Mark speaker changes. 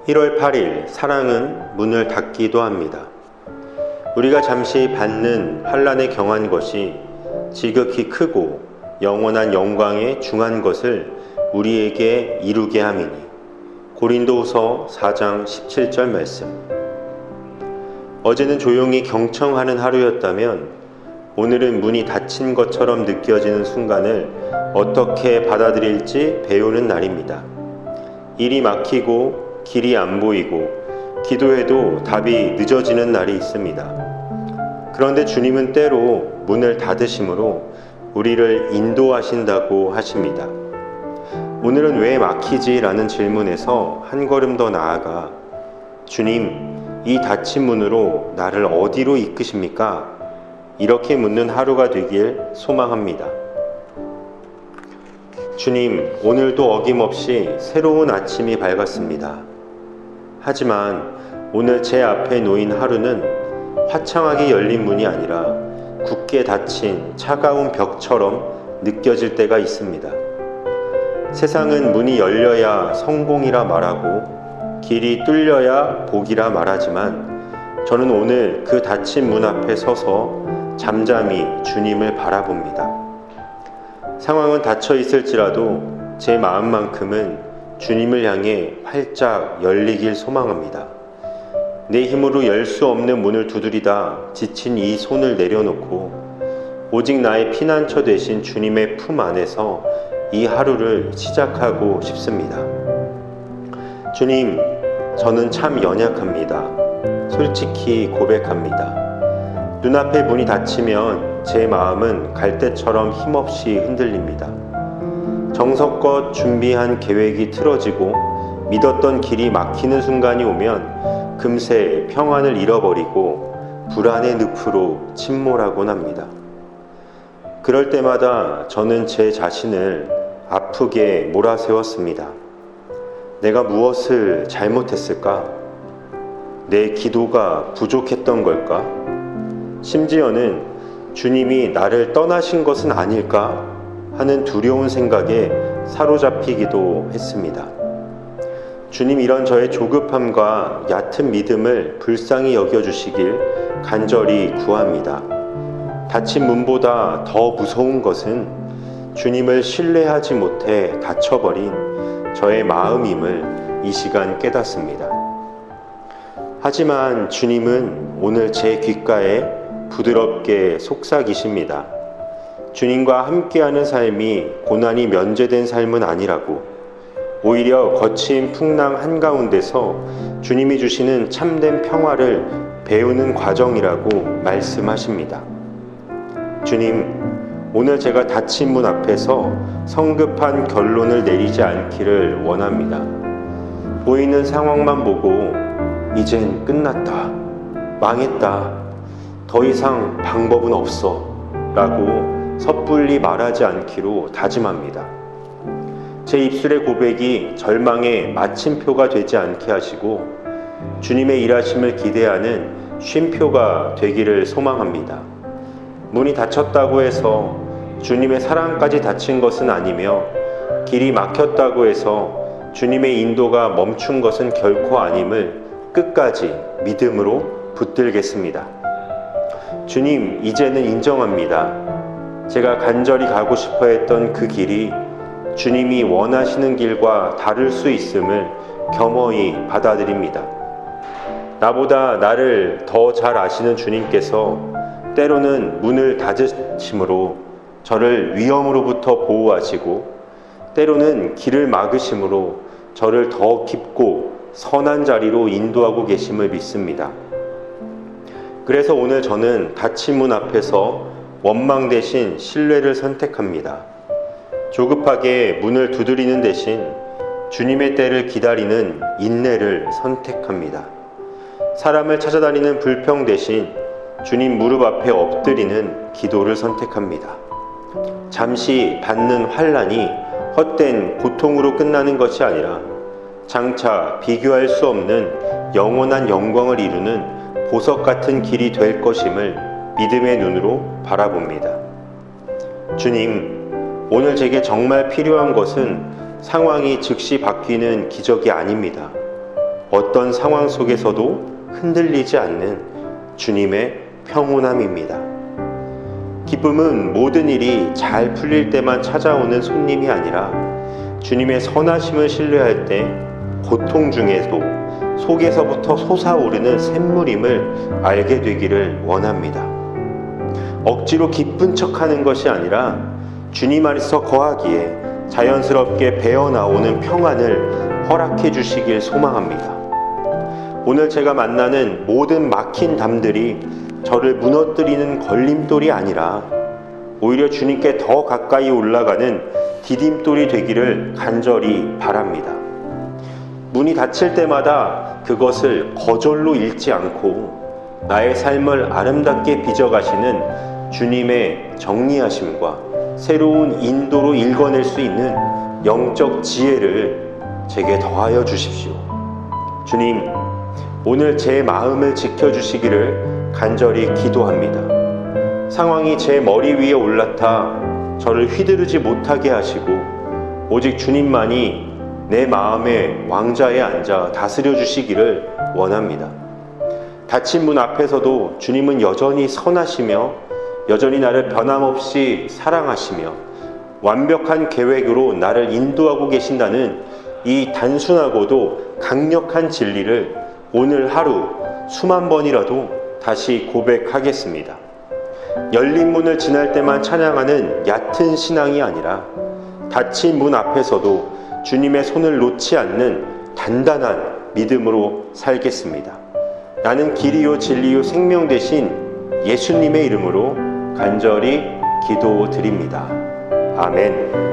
Speaker 1: 1월 8일 사랑은 문을 닫기도 합니다. 우리가 잠시 받는 환난에 경한 것이 지극히 크고 영원한 영광에 중한 것을 우리에게 이루게 함이니. 고린도후서 4장 17절 말씀. 어제는 조용히 경청하는 하루였다면 오늘은 문이 닫힌 것처럼 느껴지는 순간을 어떻게 받아들일지 배우는 날입니다. 일이 막히고 길이 안 보이고 기도해도 답이 늦어지는 날이 있습니다. 그런데 주님은 때로 문을 닫으심으로 우리를 인도하신다고 하십니다. 오늘은 왜 막히지? 라는 질문에서 한 걸음 더 나아가 주님, 이 닫힌 문으로 나를 어디로 이끄십니까? 이렇게 묻는 하루가 되길 소망합니다. 주님, 오늘도 어김없이 새로운 아침이 밝았습니다. 하지만 오늘 제 앞에 놓인 하루는 화창하게 열린 문이 아니라 굳게 닫힌 차가운 벽처럼 느껴질 때가 있습니다. 세상은 문이 열려야 성공이라 말하고 길이 뚫려야 복이라 말하지만 저는 오늘 그 닫힌 문 앞에 서서 잠잠히 주님을 바라봅니다. 상황은 닫혀 있을지라도 제 마음만큼은 주님을 향해 활짝 열리길 소망합니다. 내 힘으로 열 수 없는 문을 두드리다 지친 이 손을 내려놓고 오직 나의 피난처 되신 주님의 품 안에서 이 하루를 시작하고 싶습니다. 주님, 저는 참 연약합니다. 솔직히 고백합니다. 눈앞에 문이 닫히면 제 마음은 갈대처럼 힘없이 흔들립니다. 정성껏 준비한 계획이 틀어지고 믿었던 길이 막히는 순간이 오면 금세 평안을 잃어버리고 불안의 늪으로 침몰하곤 합니다. 그럴 때마다 저는 제 자신을 아프게 몰아세웠습니다. 내가 무엇을 잘못했을까? 내 기도가 부족했던 걸까? 심지어는 주님이 나를 떠나신 것은 아닐까 하는 두려운 생각에 사로잡히기도 했습니다. 주님, 이런 저의 조급함과 얕은 믿음을 불쌍히 여겨주시길 간절히 구합니다. 닫힌 문보다 더 무서운 것은 주님을 신뢰하지 못해 닫혀버린 저의 마음임을 이 시간 깨닫습니다. 하지만 주님은 오늘 제 귓가에 부드럽게 속삭이십니다. 주님과 함께하는 삶이 고난이 면제된 삶은 아니라고, 오히려 거친 풍랑 한가운데서 주님이 주시는 참된 평화를 배우는 과정이라고 말씀하십니다. 주님, 오늘 제가 닫힌 문 앞에서 성급한 결론을 내리지 않기를 원합니다. 보이는 상황만 보고 이젠 끝났다, 망했다, 더 이상 방법은 없어 라고 섣불리 말하지 않기로 다짐합니다. 제 입술의 고백이 절망의 마침표가 되지 않게 하시고 주님의 일하심을 기대하는 쉼표가 되기를 소망합니다. 문이 닫혔다고 해서 주님의 사랑까지 닫힌 것은 아니며 길이 막혔다고 해서 주님의 인도가 멈춘 것은 결코 아님을 끝까지 믿음으로 붙들겠습니다. 주님, 이제는 인정합니다. 제가 간절히 가고 싶어 했던 그 길이 주님이 원하시는 길과 다를 수 있음을 겸허히 받아들입니다. 나보다 나를 더 잘 아시는 주님께서 때로는 문을 닫으심으로 저를 위험으로부터 보호하시고 때로는 길을 막으심으로 저를 더 깊고 선한 자리로 인도하고 계심을 믿습니다. 그래서 오늘 저는 닫힌 문 앞에서 원망 대신 신뢰를 선택합니다. 조급하게 문을 두드리는 대신 주님의 때를 기다리는 인내를 선택합니다. 사람을 찾아다니는 불평 대신 주님 무릎 앞에 엎드리는 기도를 선택합니다. 잠시 받는 환난이 헛된 고통으로 끝나는 것이 아니라 장차 비교할 수 없는 영원한 영광을 이루는 보석 같은 길이 될 것임을 믿음의 눈으로 바라봅니다. 주님, 오늘 제게 정말 필요한 것은 상황이 즉시 바뀌는 기적이 아닙니다. 어떤 상황 속에서도 흔들리지 않는 주님의 평온함입니다. 기쁨은 모든 일이 잘 풀릴 때만 찾아오는 손님이 아니라 주님의 선하심을 신뢰할 때 고통 중에도 속에서부터 솟아오르는 샘물임을 알게 되기를 원합니다. 억지로 기쁜 척하는 것이 아니라 주님 안에서 거하기에 자연스럽게 배어나오는 평안을 허락해 주시길 소망합니다. 오늘 제가 만나는 모든 막힌 담들이 저를 무너뜨리는 걸림돌이 아니라 오히려 주님께 더 가까이 올라가는 디딤돌이 되기를 간절히 바랍니다. 문이 닫힐 때마다 그것을 거절로 읽지 않고 나의 삶을 아름답게 빚어가시는 주님의 정리하심과 새로운 인도로 읽어낼 수 있는 영적 지혜를 제게 더하여 주십시오. 주님, 오늘 제 마음을 지켜주시기를 간절히 기도합니다. 상황이 제 머리 위에 올라타 저를 휘두르지 못하게 하시고 오직 주님만이 내 마음의 왕좌에 앉아 다스려 주시기를 원합니다. 닫힌 문 앞에서도 주님은 여전히 선하시며 여전히 나를 변함없이 사랑하시며 완벽한 계획으로 나를 인도하고 계신다는 이 단순하고도 강력한 진리를 오늘 하루 수만 번이라도 다시 고백하겠습니다. 열린 문을 지날 때만 찬양하는 얕은 신앙이 아니라 닫힌 문 앞에서도 주님의 손을 놓지 않는 단단한 믿음으로 살겠습니다. 나는 길이요 진리요 생명 되신 예수님의 이름으로 간절히 기도드립니다. 아멘.